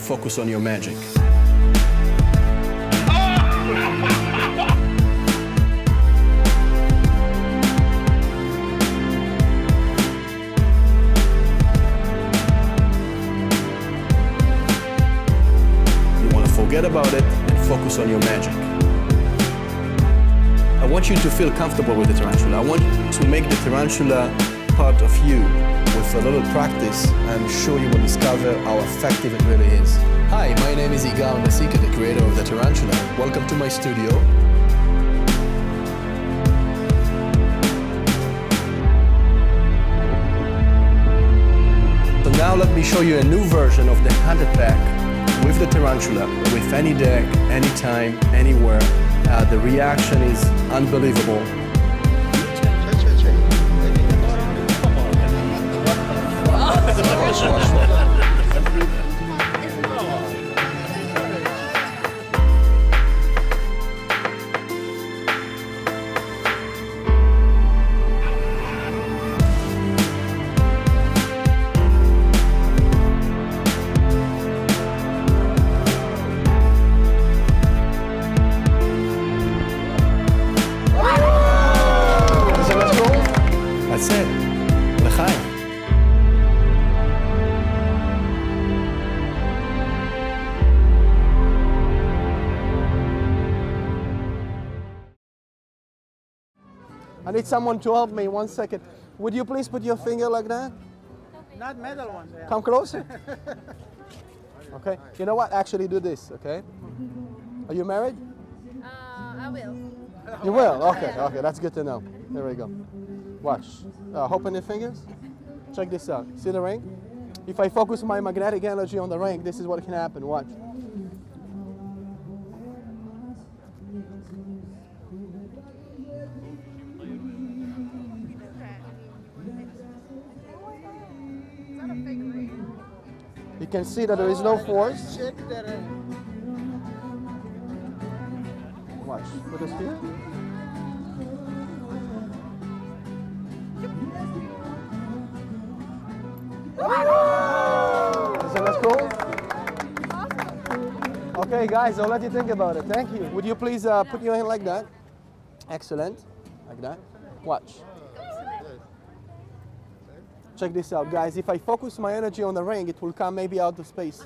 focus on your magic. You want to forget about it and focus on your magic. I want you to feel comfortable with the tarantula. I want to make the tarantula part of you. With a little practice, I'm sure you will discover how effective it really is. Hi, my name is Igal Masika, the creator of the tarantula. Welcome to my studio. So now let me show you a new version of the hand attack with the tarantula, with any deck, anytime, anywhere. The reaction is unbelievable. That's it. L'chaim. I need someone to help me. 1 second. Would you please put your finger like that? Not metal ones. Yeah. Come closer. Okay. You know what? Actually do this, okay? Are you married? I will. You will? Okay, okay. That's good to know. There we go. Watch. Open your fingers. Check this out. See the ring? If I focus my magnetic energy on the ring, this is what can happen. Watch. You can see that there is no force. Watch. Put this here. Isn't that cool? Okay, guys, I'll let you think about it. Thank you. Would you please put your hand like that? Excellent. Like that. Watch. Check this out, guys. If I focus my energy on the ring, it will come maybe out of space.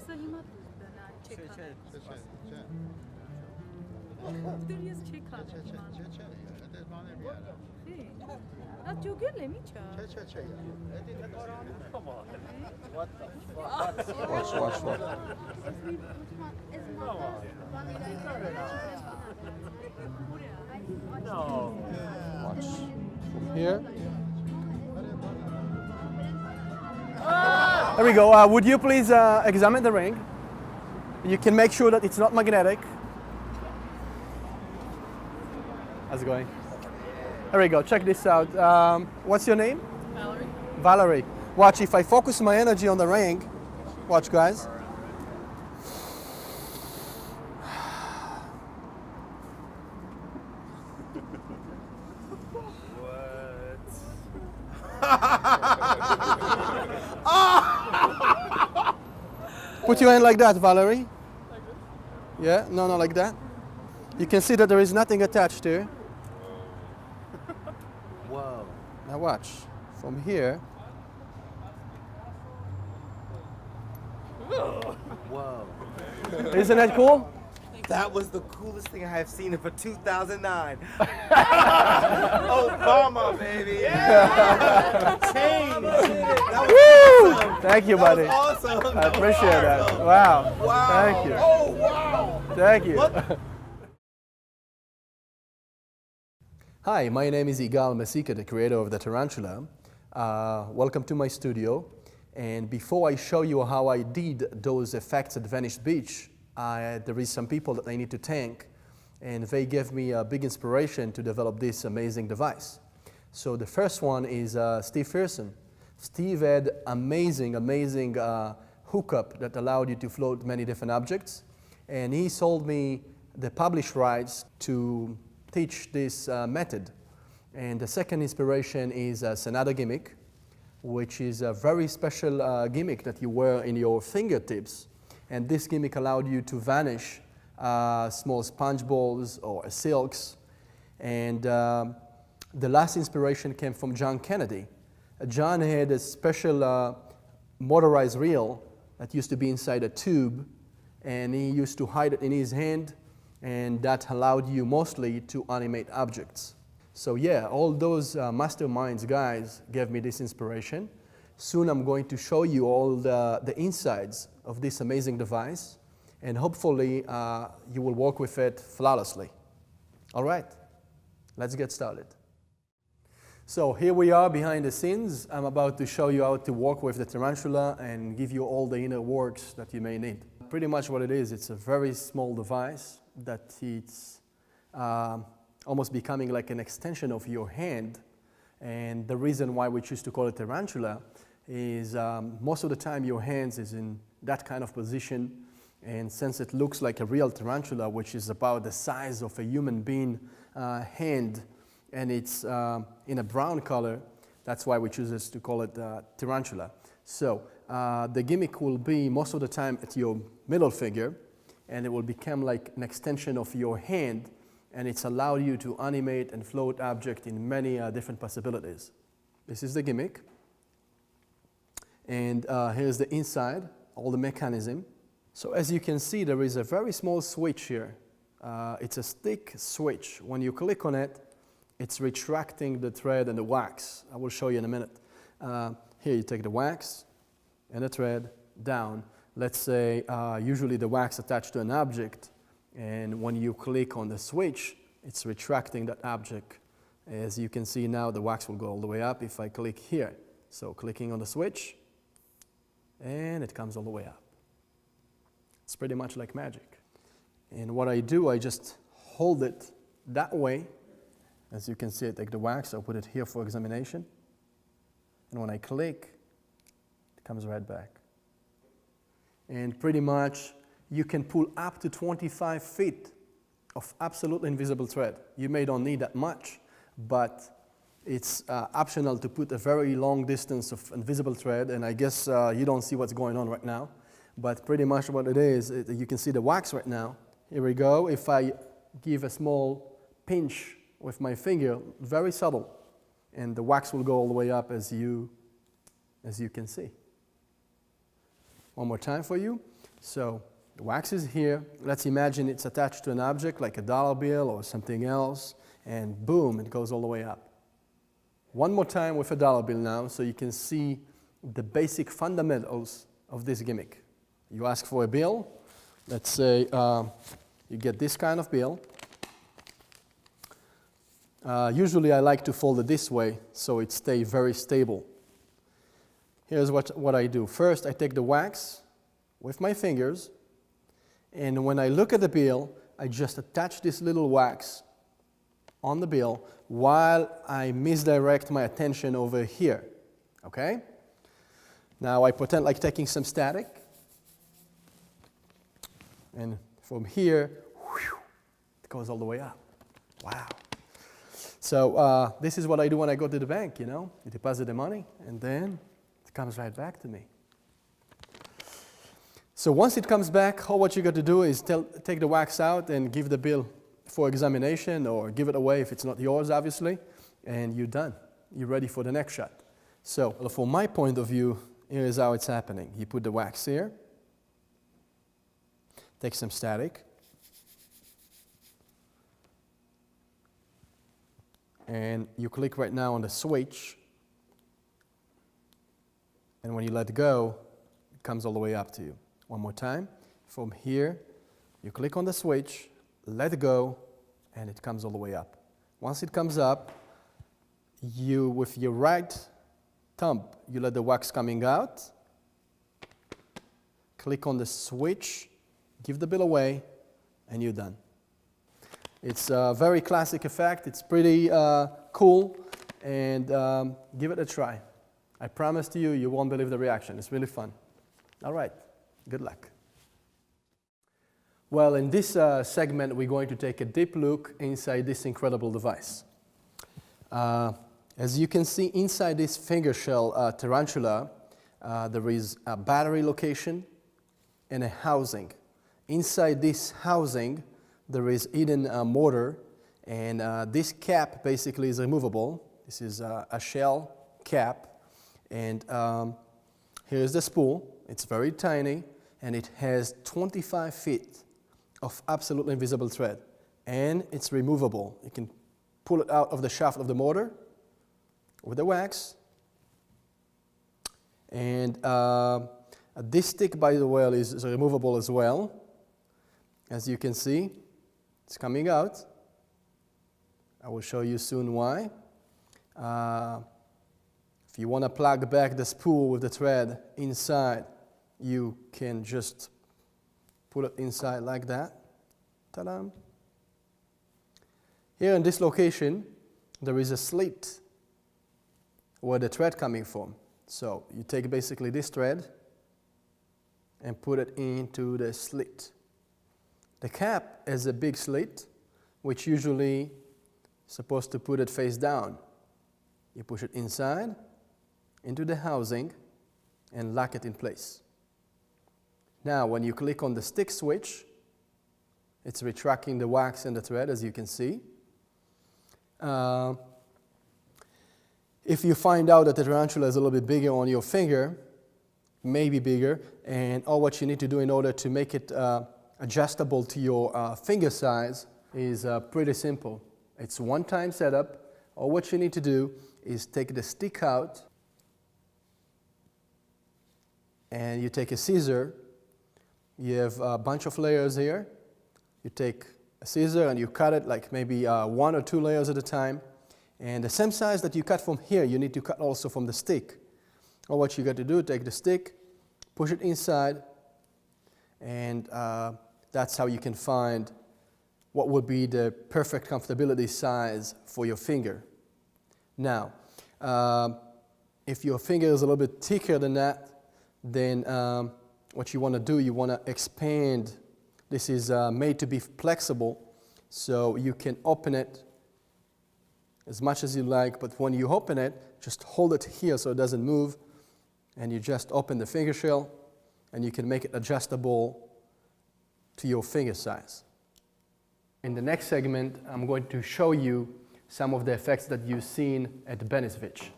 Watch, watch, watch. Watch. From here. There we go. Would you please examine the ring? You can make sure that it's not magnetic. How's it going? There we go. Check this out. What's your name? Valerie. Valerie. Watch, if I focus my energy on the ring, watch, guys. Put your hand like that, Valerie. Yeah? No, no, like that. You can see that there is nothing attached here. Whoa. Now watch. From here. Whoa. Isn't that cool? That was the coolest thing I have seen for 2009. Obama, baby. Yeah. Change. That was awesome. Thank you, buddy. That was awesome. I appreciate that. Wow. Wow. Thank you. Oh, wow. Thank you. What? Hi, my name is Igal Masika, the creator of the tarantula. Welcome to my studio. And before I show you how I did those effects at Venice Beach, there is some people that I need to thank, and they gave me a big inspiration to develop this amazing device. So the first one is Steve Pearson. Steve had amazing hookup that allowed you to float many different objects, and he sold me the published rights to teach this method. And the second inspiration is Sonata gimmick, which is a very special gimmick that you wear in your fingertips. And this gimmick allowed you to vanish small sponge balls or silks. And the last inspiration came from John Kennedy. John had a special motorized reel that used to be inside a tube, and he used to hide it in his hand, and that allowed you mostly to animate objects. So yeah, all those masterminds guys gave me this inspiration. Soon I'm going to show you all the insides of this amazing device, and hopefully you will work with it flawlessly. All right, let's get started. So here we are behind the scenes. I'm about to show you how to work with the Tarantula and give you all the inner works that you may need. Pretty much what it is, it's a very small device that it's almost becoming like an extension of your hand. And the reason why we choose to call it Tarantula is most of the time your hands is in that kind of position. And since it looks like a real tarantula, which is about the size of a human being hand, and it's in a brown color, that's why we choose to call it tarantula. So the gimmick will be most of the time at your middle finger, and it will become like an extension of your hand, and it's allowed you to animate and float object in many different possibilities. This is the gimmick, and here's the inside, all the mechanism. So as you can see, there is a very small switch here. It's a stick switch. When you click on it, it's retracting the thread and the wax. I will show you in a minute. Here you take the wax and the thread down. Let's say usually the wax attached to an object, and when you click on the switch, it's retracting that object. As you can see now, the wax will go all the way up if I click here. So clicking on the switch, and it comes all the way up. It's pretty much like magic. And what I do, I just hold it that way. As you can see, I take the wax, I'll put it here for examination. And when I click, it comes right back. And pretty much, you can pull up to 25 feet of absolutely invisible thread. You may don't need that much, but it's optional to put a very long distance of invisible thread, and I guess you don't see what's going on right now. But pretty much what it is, you can see the wax right now. Here we go. If I give a small pinch with my finger, very subtle, and the wax will go all the way up as you can see. One more time for you. So the wax is here. Let's imagine it's attached to an object like a dollar bill or something else, and boom, it goes all the way up. One more time with a dollar bill now, so you can see the basic fundamentals of this gimmick. You ask for a bill. Let's say you get this kind of bill. Usually I like to fold it this way so it stays very stable. Here's what I do. First, I take the wax with my fingers, and when I look at the bill, I just attach this little wax on the bill while I misdirect my attention over here, okay? Now I pretend like taking some static, and from here, whew, it goes all the way up. Wow. So this is what I do when I go to the bank, you know. You deposit the money, and then it comes right back to me. So once it comes back, what you got to do is take the wax out and give the bill for examination, or give it away if it's not yours, obviously, and you're done. You're ready for the next shot. So from my point of view, here is how it's happening. You put the wax here, take some static, and you click right now on the switch, and when you let go, it comes all the way up to you. One more time. From here, you click on the switch, let go, and it comes all the way up. Once it comes up, you, with your right thumb, you let the wax coming out, click on the switch, give the bill away, and you're done. It's a very classic effect. It's pretty cool, and give it a try. I promise to you, you won't believe the reaction. It's really fun. All right, good luck. Well, in this segment, we're going to take a deep look inside this incredible device. As you can see, inside this finger shell tarantula, there is a battery location, and a housing. Inside this housing, there is hidden motor, and this cap basically is removable. This is a shell cap, and here's the spool. It's very tiny, and it has 25 feet of absolutely invisible thread, and it's removable. You can pull it out of the shaft of the motor with the wax, and this stick, by the way, is removable as well. As you can see, it's coming out. I will show you soon why. If you want to plug back the spool with the thread inside, you can just put it inside like that. Ta-da! Here in this location, there is a slit where the thread coming from. So you take basically this thread and put it into the slit. The cap has a big slit, which usually supposed to put it face down. You push it inside, into the housing, and lock it in place. Now, when you click on the stick switch, it's retracting the wax and the thread, as you can see. If you find out that the tarantula is a little bit bigger on your finger, maybe bigger, and all what you need to do in order to make it adjustable to your finger size is pretty simple. It's one-time setup. All what you need to do is take the stick out, and you take a scissor. You have a bunch of layers here. You take a scissor and you cut it like maybe 1 or 2 layers at a time. And the same size that you cut from here, you need to cut also from the stick. All what you got to do, take the stick, push it inside, and that's how you can find what would be the perfect comfortability size for your finger. Now, if your finger is a little bit thicker than that, then what you want to do, you want to expand. This is made to be flexible, so you can open it as much as you like, but when you open it, just hold it here so it doesn't move, and you just open the finger shell, and you can make it adjustable to your finger size. In the next segment, I'm going to show you some of the effects that you've seen at Benisvich.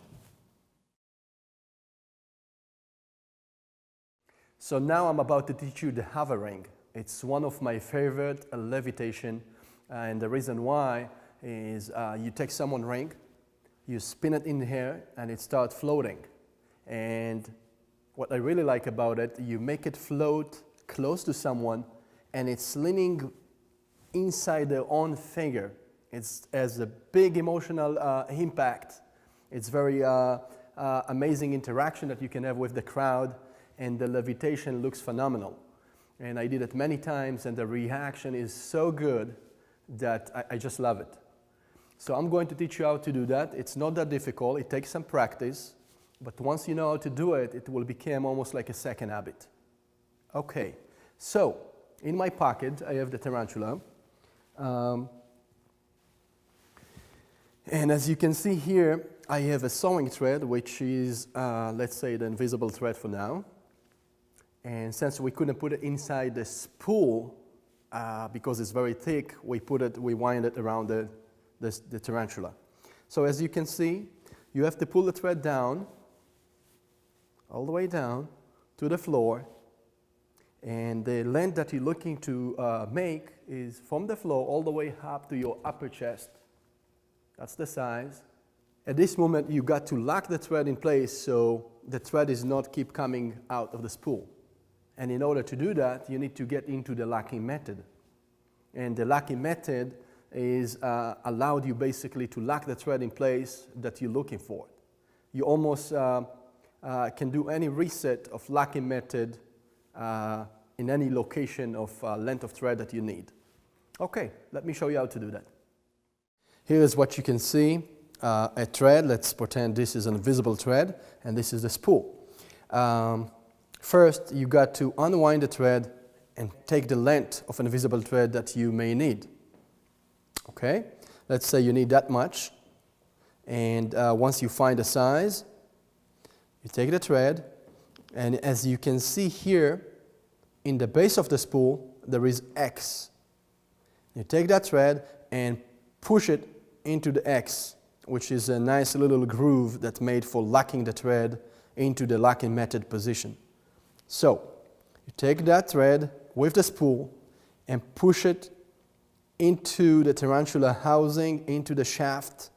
So now I'm about to teach you the hovering. It's one of my favorite levitation, and the reason why is you take someone's ring, you spin it in the air, and it starts floating. And what I really like about it, you make it float close to someone, and it's leaning inside their own finger. It has a big emotional impact. It's very amazing interaction that you can have with the crowd, and the levitation looks phenomenal. And I did it many times, and the reaction is so good that I just love it. So I'm going to teach you how to do that. It's not that difficult. It takes some practice. But once you know how to do it, it will become almost like a second habit. Okay, so in my pocket, I have the tarantula. And as you can see here, I have a sewing thread, which is, let's say, the invisible thread for now. And since we couldn't put it inside the spool, because it's very thick, we wind it around the tarantula. So as you can see, you have to pull the thread down, all the way down to the floor. And the length that you're looking to make is from the floor all the way up to your upper chest. That's the size. At this moment, you got to lock the thread in place so the thread is not keep coming out of the spool. And in order to do that, you need to get into the locking method. And the locking method is allowed you basically to lock the thread in place that you're looking for. You almost can do any reset of locking method in any location of length of thread that you need. Okay, let me show you how to do that. Here is what you can see, a thread. Let's pretend this is an invisible thread, and this is the spool. First, you got to unwind the thread and take the length of an invisible thread that you may need. Okay, let's say you need that much, and once you find the size, you take the thread, and as you can see here, in the base of the spool, there is X. You take that thread and push it into the X, which is a nice little groove that's made for locking the thread into the locking method position. So, you take that thread with the spool and push it into the tarantula housing, into the shaft.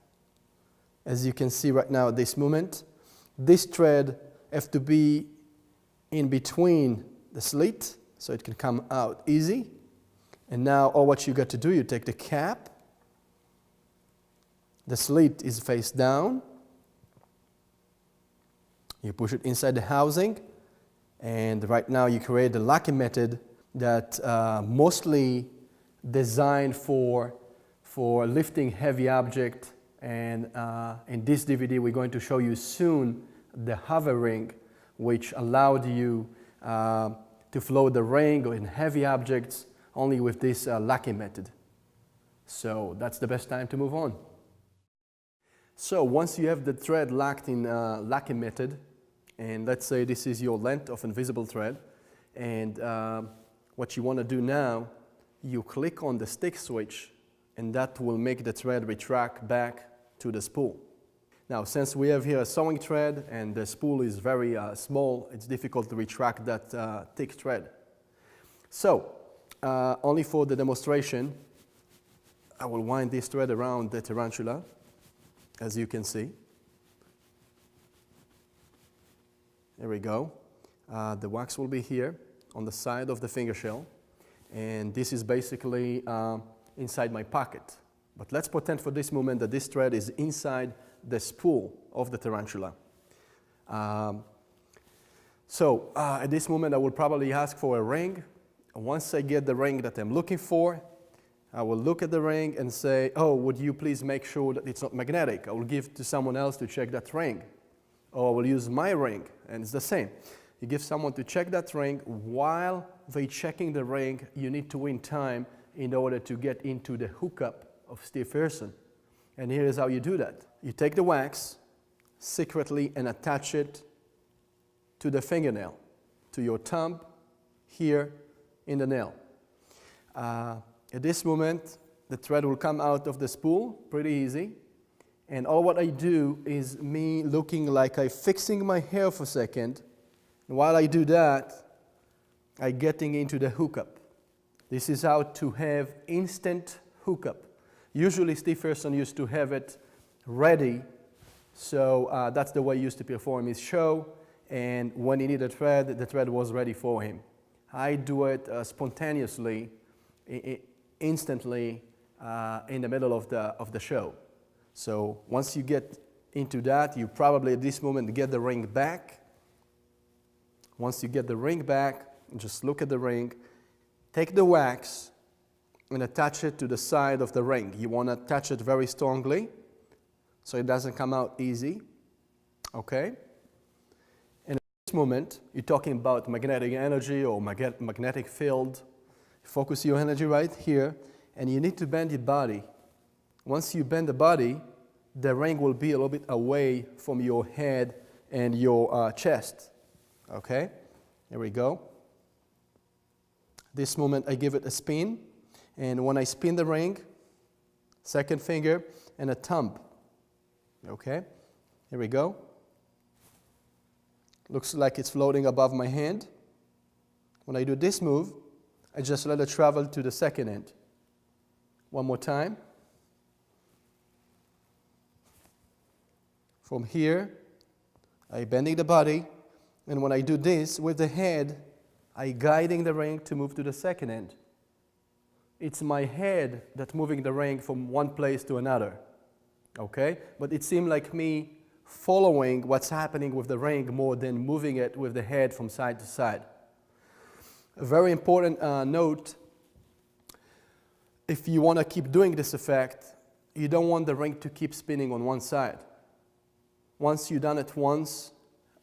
As you can see right now at this moment, this thread has to be in between the slit so it can come out easy. And now all what you got to do, you take the cap, the slit is face down, you push it inside the housing, and right now you create the locking method that mostly designed for lifting heavy object. And in this DVD we're going to show you soon the hover ring, which allowed you to float the ring in heavy objects only with this locking method. So that's the best time to move on. So once you have the thread locked in locking method, and let's say this is your length of invisible thread, and what you want to do now, you click on the stick switch, and that will make the thread retract back to the spool. Now, since we have here a sewing thread and the spool is very small, it's difficult to retract that thick thread. So, only for the demonstration, I will wind this thread around the tarantula, as you can see. There we go. The wax will be here on the side of the finger shell, and this is basically inside my pocket. But let's pretend for this moment that this thread is inside the spool of the tarantula. So at this moment I will probably ask for a ring. Once I get the ring that I'm looking for, I will look at the ring and say, oh, would you please make sure that it's not magnetic? I will give to someone else to check that ring. Or I will use my ring, and it's the same. You give someone to check that ring. While they're checking the ring, you need to win time in order to get into the hookup of Steve Pearson. And here is how you do that. You take the wax secretly and attach it to the fingernail, to your thumb here in the nail. At this moment, the thread will come out of the spool, pretty easy. And all what I do is me looking like I'm fixing my hair for a second. And while I do that, I'm getting into the hookup. This is how to have instant hookup. Usually Steve Pearson used to have it ready, so that's the way he used to perform his show, and when he needed a thread, the thread was ready for him. I do it spontaneously, instantly, in the middle of the show. So once you get into that, you probably at this moment get the ring back. Once you get the ring back, just look at the ring, take the wax and attach it to the side of the ring. You want to attach it very strongly so it doesn't come out easy, okay? And at this moment, you're talking about magnetic energy or magnetic field. Focus your energy right here, and you need to bend your body. Once you bend the body, the ring will be a little bit away from your head and your chest, okay? Here we go. This moment, I give it a spin. And when I spin the ring, second finger and a thumb. Okay, here we go. Looks like it's floating above my hand. When I do this move, I just let it travel to the second end. One more time. From here, I'm bending the body, and when I do this with the head, I'm guiding the ring to move to the second end. It's my head that's moving the ring from one place to another, okay? But it seemed like me following what's happening with the ring more than moving it with the head from side to side. A very important note, if you want to keep doing this effect, you don't want the ring to keep spinning on one side. Once you've done it once,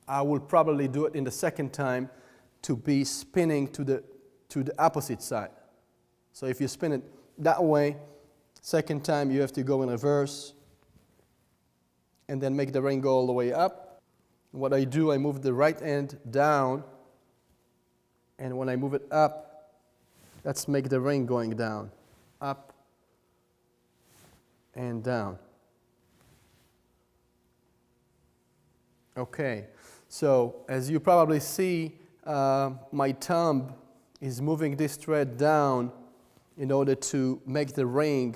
I will probably do it in the second time to be spinning to the opposite side. So if you spin it that way, second time you have to go in reverse and then make the ring go all the way up. What I do, I move the right end down And when I move it up, let's make the ring going down. Up and down. Okay, so as you probably see, my thumb is moving this thread down in order to make the ring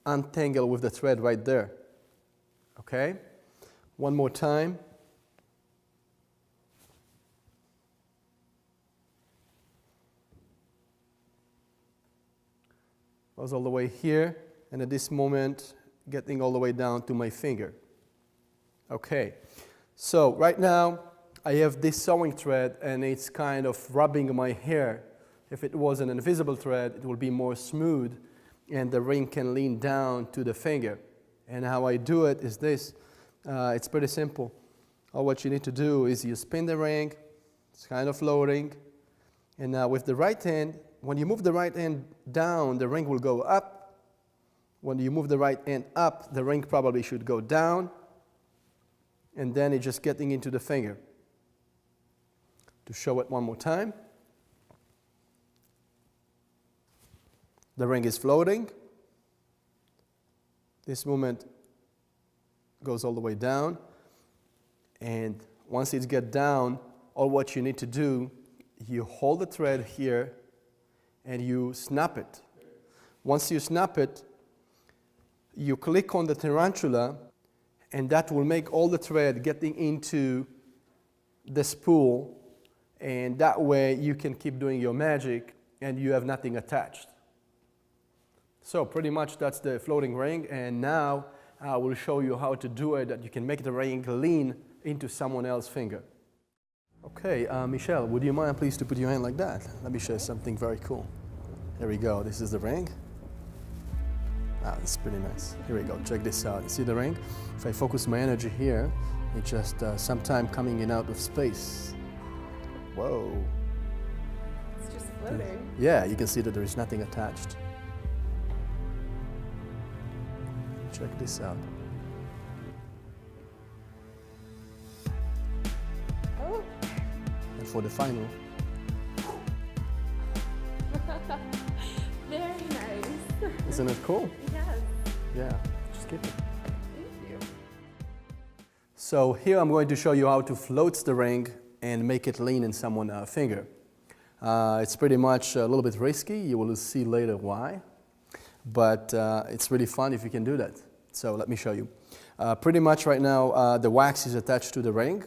untangle with the thread right there. Okay, one more time. Goes all the way here, and at this moment, getting all the way down to my finger. Okay, so right now, I have this sewing thread, and it's kind of rubbing my hair. If it was an invisible thread, it would be more smooth, and the ring can lean down to the finger. And how I do it is this. It's pretty simple. All what you need to do is you spin the ring, it's kind of floating, and now with the right hand, when you move the right hand down, the ring will go up. When you move the right hand up, the ring probably should go down, and then it's just getting into the finger. To show it one more time, the ring is floating. This movement goes all the way down, and once it gets down, all what you need to do, you hold the thread here and you snap it. Once you snap it, you click on the tarantula, and that will make all the thread getting into the spool, and that way you can keep doing your magic and you have nothing attached. So pretty much that's the floating ring, and now I will show you how to do it, that you can make the ring lean into someone else's finger. Okay, Michelle, would you mind please to put your hand like that? Let me show you something very cool. Here we go, this is the ring. That's pretty nice. Here we go, check this out. You see the ring? If I focus my energy here, it's just sometime coming in out of space. Whoa. It's just floating. Yeah, you can see that there is nothing attached. Check this out. Oh. And for the final. Very nice. Isn't it cool? Yes. Yeah, just keep it. Thank you. So here I'm going to show you how to float the ring and make it lean in someone's finger. It's pretty much a little bit risky. You will see later why. But it's really fun if you can do that. So let me show you. Pretty much right now the wax is attached to the ring,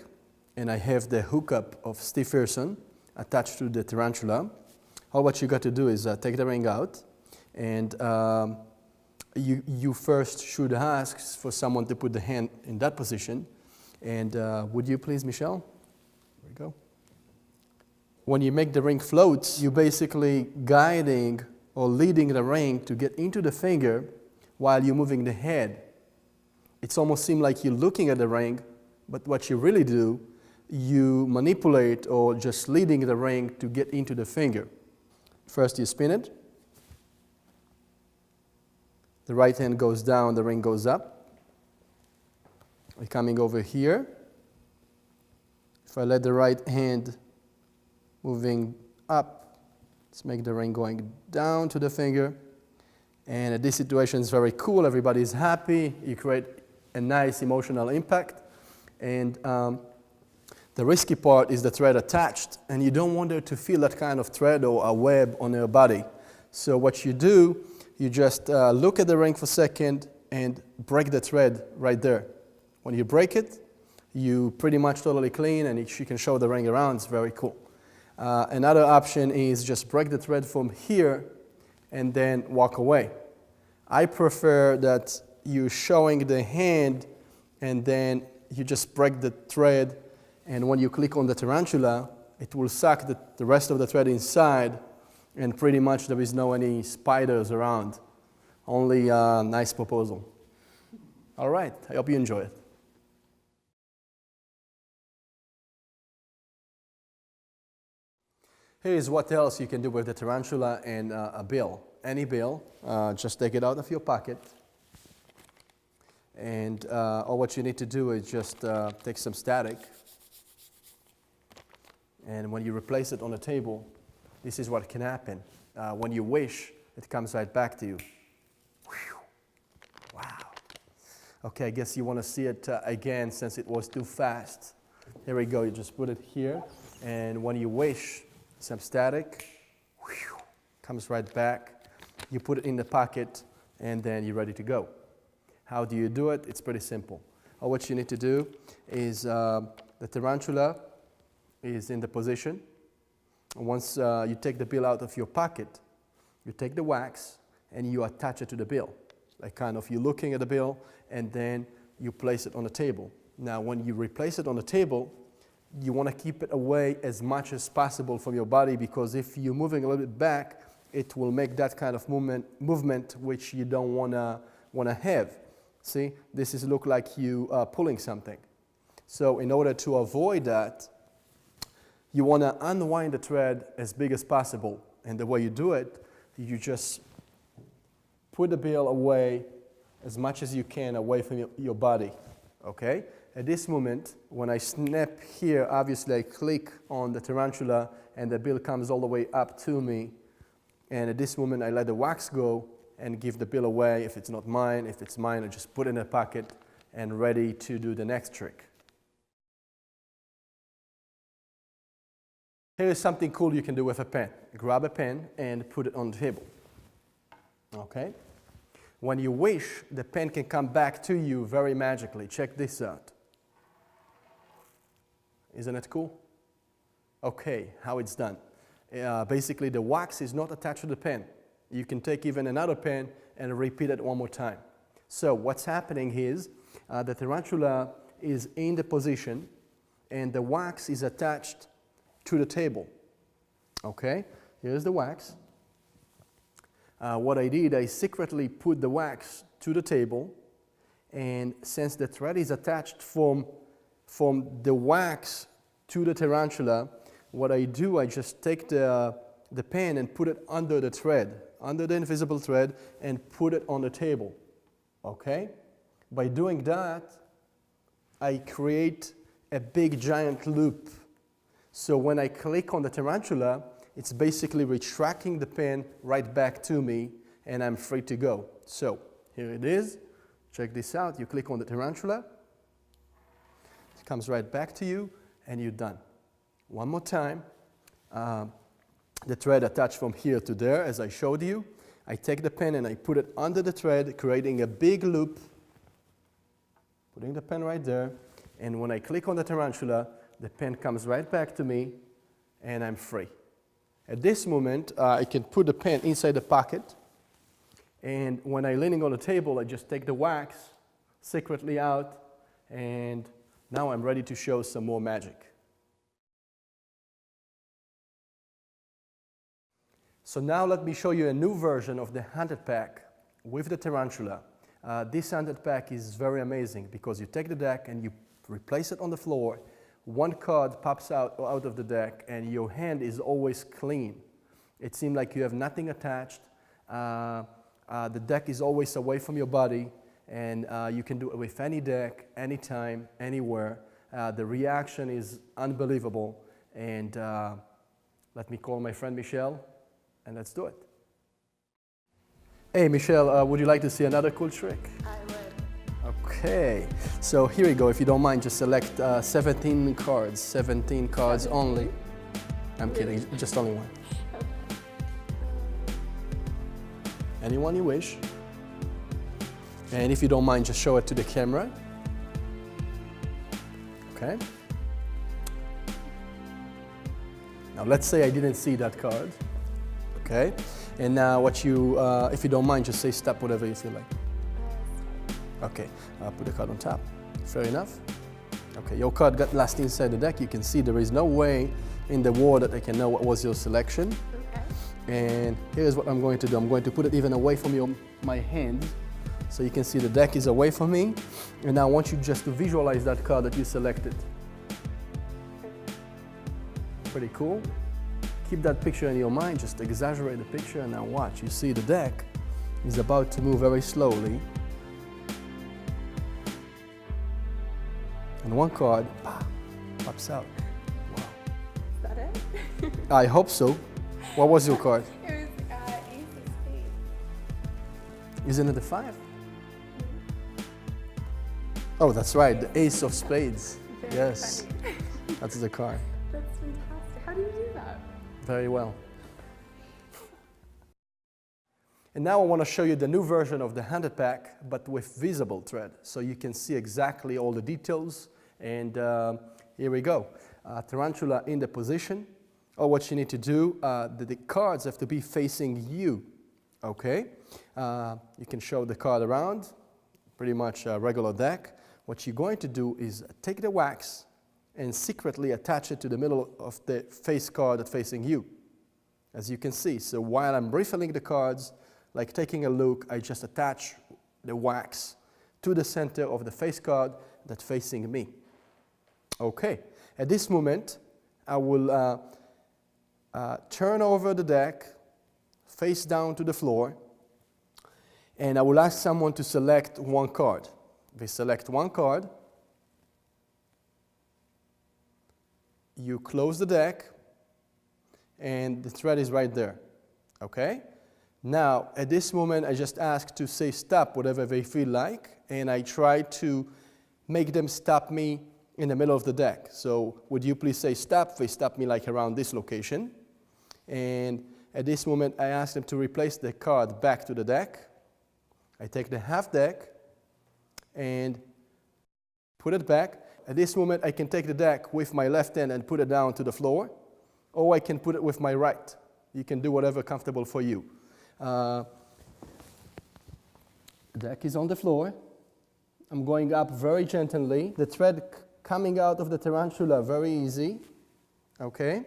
and I have the hookup of Steve Pearson attached to the tarantula. All what you got to do is take the ring out, and you first should ask for someone to put the hand in that position. And would you please, Michelle? There we go. When you make the ring float, you're basically guiding or leading the ring to get into the finger while you're moving the head. It's almost seems like you're looking at the ring, but what you really do, you manipulate or just leading the ring to get into the finger. First you spin it. The right hand goes down, the ring goes up. We're coming over here. If I let the right hand moving up, let's make the ring going down to the finger. And this situation is very cool. Everybody's happy. You create a nice emotional impact. And the risky part is the thread attached, and you don't want her to feel that kind of thread or a web on her body. So what you do, you just look at the ring for a second and break the thread right there. When you break it, you pretty much totally clean, and she can show the ring around. It's very cool. Another option is just break the thread from here and then walk away. I prefer that you're showing the hand and then you just break the thread, and when you click on the tarantula, it will suck the rest of the thread inside, and pretty much there is no any spiders around. Only a nice proposal. All right, I hope you enjoy it. Here's what else you can do with the tarantula and a bill. Any bill, just take it out of your pocket. And all what you need to do is just take some static And when you replace it on the table, this is what can happen. When you wish, it comes right back to you. Whew. Wow. Okay, I guess you want to see it again since it was too fast. Here we go, you just put it here. And when you wish, some static, whew, comes right back. You put it in the pocket, and then you're ready to go. How do you do it? It's pretty simple. What you need to do is the tarantula is in the position. Once you take the bill out of your pocket, you take the wax and you attach it to the bill. Like kind of you're looking at the bill and then you place it on the table. Now when you replace it on the table, you want to keep it away as much as possible from your body, because if you're moving a little bit back, it will make that kind of movement which you don't want to have. See, this is look like you are pulling something. So in order to avoid that, you want to unwind the thread as big as possible. And the way you do it, you just put the bill away as much as you can away from your body. Okay? At this moment, when I snap here, obviously I click on the tarantula and the bill comes all the way up to me. And at this moment, I let the wax go and give the bill away. If it's not mine, if it's mine, I just put it in a pocket and ready to do the next trick. Here's something cool you can do with a pen. Grab a pen and put it on the table. Okay? When you wish, the pen can come back to you very magically. Check this out. Isn't it cool? Okay, how it's done. Basically, the wax is not attached to the pen. You can take even another pen and repeat it one more time. So what's happening is the tarantula is in the position and the wax is attached to the table. Okay, here's the wax. What I did, I secretly put the wax to the table, and since the thread is attached from the wax to the tarantula, what I do, I just take the pen and put it under the thread, under the invisible thread, and put it on the table. Okay? By doing that, I create a big giant loop. So when I click on the tarantula, it's basically retracting the pen right back to me, and I'm free to go. So here it is. Check this out. You click on the tarantula. It comes right back to you, and you're done. One more time. The thread attached from here to there, as I showed you. I take the pen and I put it under the thread, creating a big loop, putting the pen right there. And when I click on the tarantula, the pen comes right back to me, and I'm free. At this moment, I can put the pen inside the pocket, and when I'm leaning on the table, I just take the wax secretly out, and now I'm ready to show some more magic. So now let me show you a new version of the handed pack with the tarantula. This handed pack is very amazing because you take the deck and you replace it on the floor. One card pops out of the deck and your hand is always clean. It seems like you have nothing attached. The deck is always away from your body, and you can do it with any deck, anytime, anywhere. The reaction is unbelievable. And let me call my friend Michelle, and let's do it. Hey Michelle, would you like to see another cool trick? I would. Okay, so here we go. If you don't mind, just select 17 cards. 17 cards only. I'm kidding, just only one. Anyone you wish. And if you don't mind, just show it to the camera. Okay. Now let's say I didn't see that card. Okay. And now what you, if you don't mind, just say stop, whatever you feel like. Okay, I'll put the card on top. Fair enough. Okay, your card got lost inside the deck. You can see there is no way in the world that I can know what was your selection. Okay. And here's what I'm going to do. I'm going to put it even away from my hand. So you can see the deck is away from me. And now I want you just to visualize that card that you selected. Pretty cool. Keep that picture in your mind. Just exaggerate the picture and now watch. You see the deck is about to move very slowly. And one card pops out. Wow. Is that it? I hope so. What was your card? It was Ace of Spades. Isn't it the 5? Oh, that's right, the Ace of Spades. Very Yes, funny. that's the card. That's fantastic. How do you do that? Very well. And now I want to show you the new version of the handed pack, but with visible thread, so you can see exactly all the details. And here we go. Tarantula in the position. Oh, what you need to do, the cards have to be facing you, okay? You can show the card around, pretty much a regular deck. What you're going to do is take the wax and secretly attach it to the middle of the face card that's facing you, as you can see. So while I'm refilling the cards, like taking a look, I just attach the wax to the center of the face card that's facing me. Okay, at this moment, I will turn over the deck, face down to the floor, and I will ask someone to select one card. They select one card, you close the deck, and the thread is right there, okay? Now, at this moment, I just ask to say stop, whatever they feel like, and I try to make them stop me in the middle of the deck. So, would you please say stop? They stop me like around this location. And at this moment, I ask them to replace the card back to the deck. I take the half deck and put it back. At this moment, I can take the deck with my left hand and put it down to the floor, or I can put it with my right. You can do whatever comfortable for you. The deck is on the floor. I'm going up very gently. The thread coming out of the tarantula, very easy. Okay?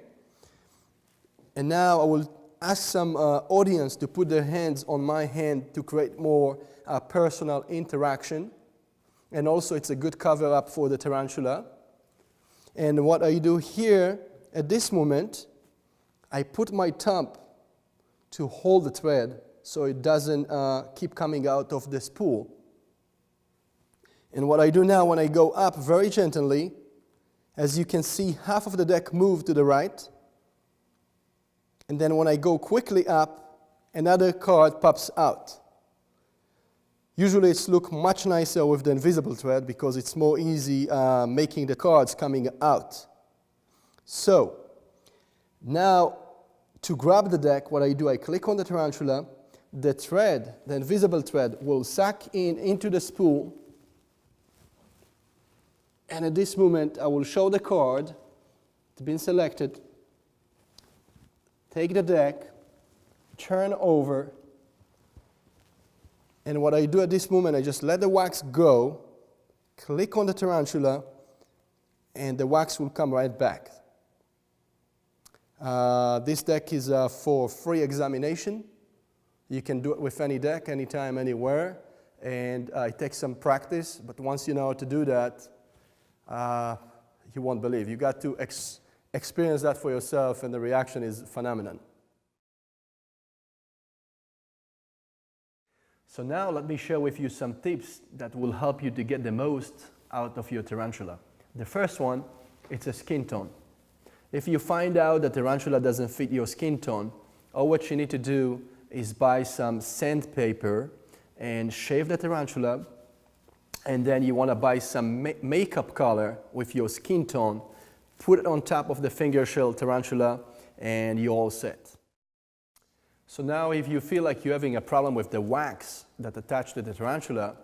And now I will ask some audience to put their hands on my hand to create more personal interaction. And also it's a good cover up for the tarantula. And what I do here, at this moment, I put my thumb to hold the thread so it doesn't keep coming out of the spool. And what I do now when I go up very gently, as you can see, half of the deck move to the right. And then when I go quickly up, another card pops out. Usually it's look much nicer with the invisible thread because it's more easy making the cards coming out. So, now to grab the deck, what I do, I click on the tarantula, the thread, the invisible thread, will suck into the spool, and at this moment I will show the card, it's been selected, take the deck, turn over, and what I do at this moment, I just let the wax go, click on the tarantula, and the wax will come right back. This deck is for free examination. You can do it with any deck, anytime, anywhere, and it takes some practice, but once you know how to do that, you won't believe. You got to experience that for yourself, and the reaction is phenomenal. So now let me share with you some tips that will help you to get the most out of your tarantula. The first one, it's a skin tone. If you find out that tarantula doesn't fit your skin tone, all what you need to do is buy some sandpaper and shave the tarantula, and then you want to buy some makeup color with your skin tone, put it on top of the finger shell tarantula, and you're all set. So now if you feel like you're having a problem with the wax that attached to the tarantula,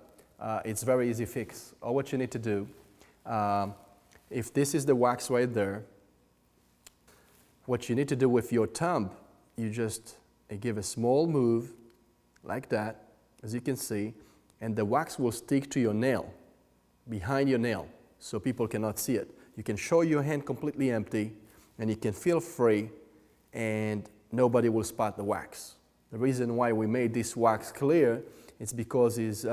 it's very easy fix. All what you need to do, if this is the wax right there, what you need to do with your thumb, you just give a small move like that, as you can see, and the wax will stick to your nail, behind your nail, so people cannot see it. You can show your hand completely empty, and you can feel free, and nobody will spot the wax. The reason why we made this wax clear is because it's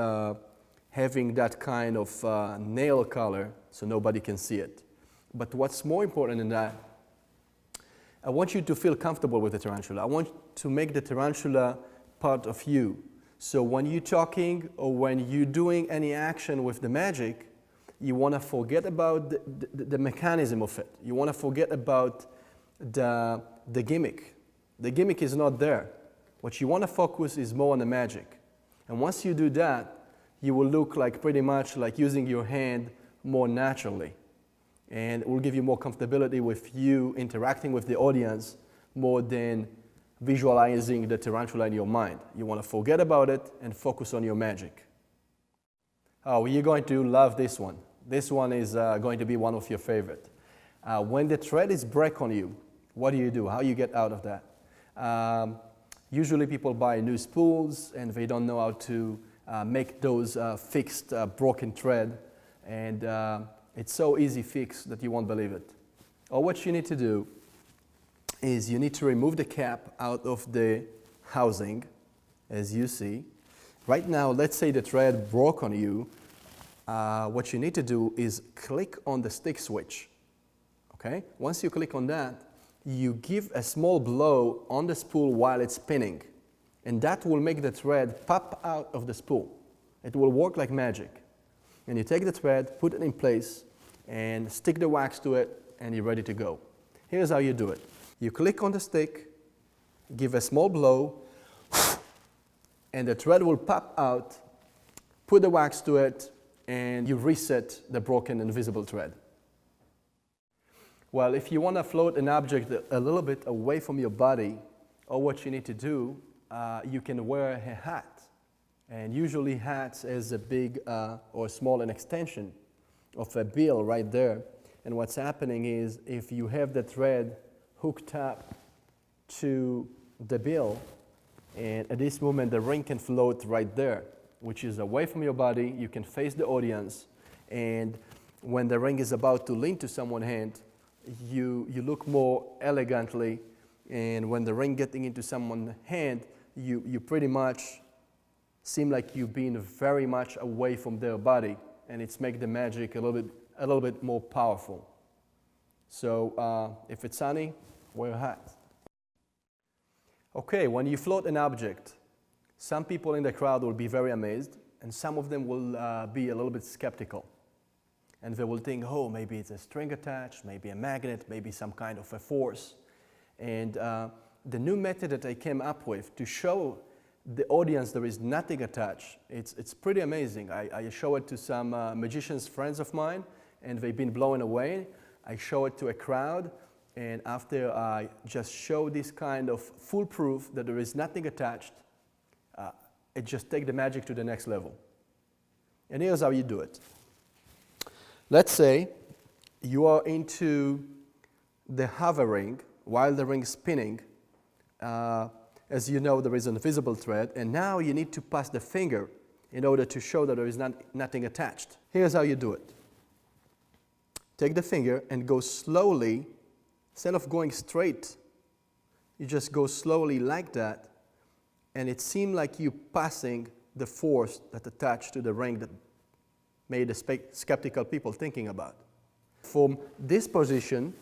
having that kind of nail color, so nobody can see it. But what's more important than that, I want you to feel comfortable with the tarantula. I want to make the tarantula part of you. So when you're talking or when you're doing any action with the magic, you want to forget about the mechanism of it. You want to forget about the the gimmick. The gimmick is not there. What you want to focus is more on the magic. And once you do that, you will look like pretty much like using your hand more naturally. And it will give you more comfortability with you interacting with the audience more than visualizing the tarantula in your mind. You want to forget about it and focus on your magic. Oh, you're going to love this one. This one is going to be one of your favorite. When the thread is break on you, what do? How you get out of that? Usually people buy new spools and they don't know how to make those fixed broken thread, and it's so easy fix that you won't believe it. All what you need to do is you need to remove the cap out of the housing, as you see. Right now, let's say the thread broke on you. What you need to do is click on the stick switch. Okay? Once you click on that, you give a small blow on the spool while it's spinning, and that will make the thread pop out of the spool. It will work like magic. And you take the thread, put it in place, and stick the wax to it, and you're ready to go. Here's how you do it. You click on the stick, give a small blow, and the thread will pop out, put the wax to it, and you reset the broken invisible thread. Well, if you want to float an object a little bit away from your body, all what you need to do, you can wear a hat. And usually hats is a big or small an extension of a bill right there. And what's happening is if you have the thread hooked up to the bill, and at this moment the ring can float right there, which is away from your body. You can face the audience, and when the ring is about to lean to someone's hand, you look more elegantly, and when the ring getting into someone's hand, you pretty much seem like you've been very much away from their body, and it's make the magic a little bit more powerful. So if it's sunny, wear a hat. Okay, when you float an object, some people in the crowd will be very amazed, and some of them will be a little bit skeptical. And they will think, oh, maybe it's a string attached, maybe a magnet, maybe some kind of a force. And the new method that I came up with to show the audience there is nothing attached, it's pretty amazing. I show it to some magicians, friends of mine, and they've been blown away. I show it to a crowd, and after I just show this kind of foolproof that there is nothing attached, it just takes the magic to the next level. And here's how you do it. Let's say you are into the hovering while the ring is spinning. As you know, there is an invisible thread, and now you need to pass the finger in order to show that there is nothing attached. Here's how you do it. Take the finger and go slowly. Instead of going straight, you just go slowly like that, and it seems like you passing the force that attached to the ring that made the skeptical people thinking about. From this position,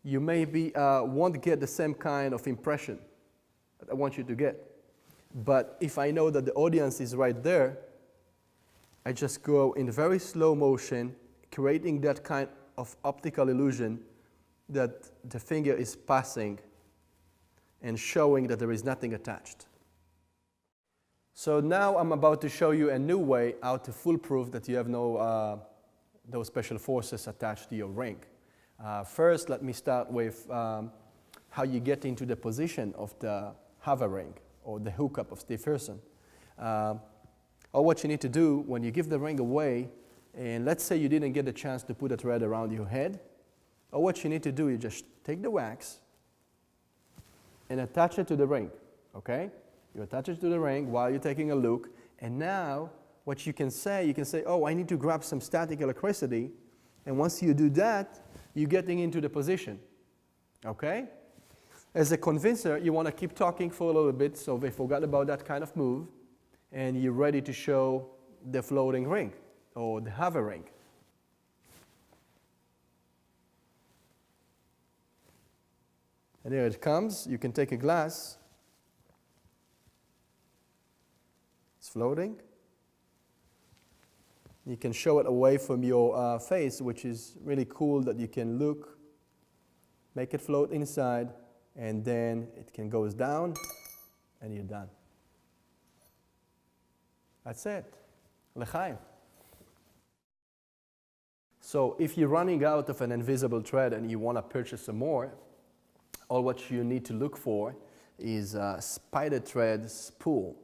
you maybe won't get the same kind of impression that I want you to get. But if I know that the audience is right there, I just go in very slow motion, creating that kind of optical illusion that the finger is passing and showing that there is nothing attached. So now I'm about to show you a new way how to foolproof that you have no those special forces attached to your ring. First, let me start with how you get into the position of the hovering or the hookup of Steve Pearson. Or what you need to do when you give the ring away, and let's say you didn't get the chance to put a thread around your head, or what you need to do, you just take the wax and attach it to the ring, okay? You attach it to the ring while you're taking a look, and now what you can say, oh, I need to grab some static electricity, and once you do that, you're getting into the position, okay? As a convincer, you want to keep talking for a little bit so they forgot about that kind of move, and you're ready to show the floating ring or the hovering. And here it comes. You can take a glass. It's floating. You can show it away from your face, which is really cool that you can look, make it float inside, and then it can goes down, and you're done. That's it. L'chaim. So if you're running out of an invisible thread and you want to purchase some more, all what you need to look for is a spider thread spool.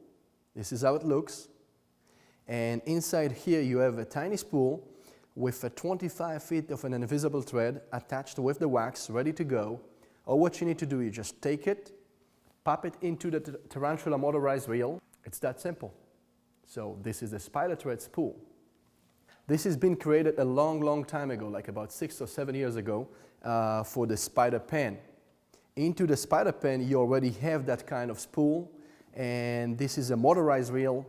This is how it looks. And inside here you have a tiny spool with a 25 feet of an invisible thread attached with the wax, ready to go. All what you need to do, you just take it, pop it into the Tarantula motorized reel. It's that simple. So this is the spider thread spool. This has been created a long, long time ago, like about 6 or 7 years ago, for the spider pen. Into the spider pen, you already have that kind of spool, and this is a motorized reel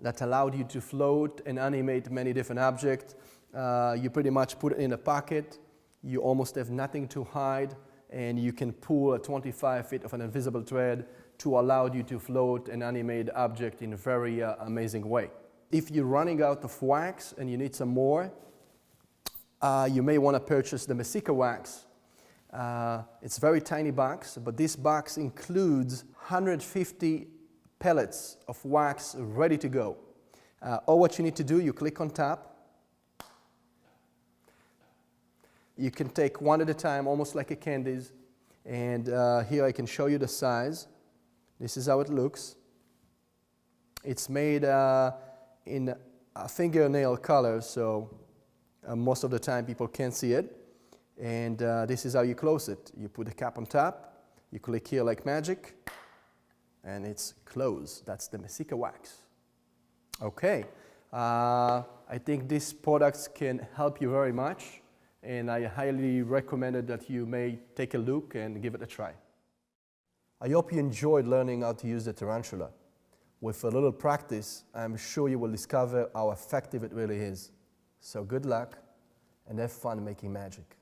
that allowed you to float and animate many different objects. You pretty much put it in a pocket, you almost have nothing to hide, and you can pull a 25 feet of an invisible thread to allow you to float and animate object in a very amazing way. If you're running out of wax and you need some more, you may want to purchase the Messika wax. It's a very tiny box, but this box includes 150 pellets of wax ready to go. All what you need to do, you click on top. You can take one at a time, almost like a candies. And here I can show you the size. This is how it looks. It's made in a fingernail color, so most of the time people can't see it. And this is how you close it. You put the cap on top, you click here like magic, and it's closed. That's the Messika wax. Okay, I think these products can help you very much, and I highly recommend it that you may take a look and give it a try. I hope you enjoyed learning how to use the Tarantula. With a little practice, I'm sure you will discover how effective it really is. So good luck, and have fun making magic.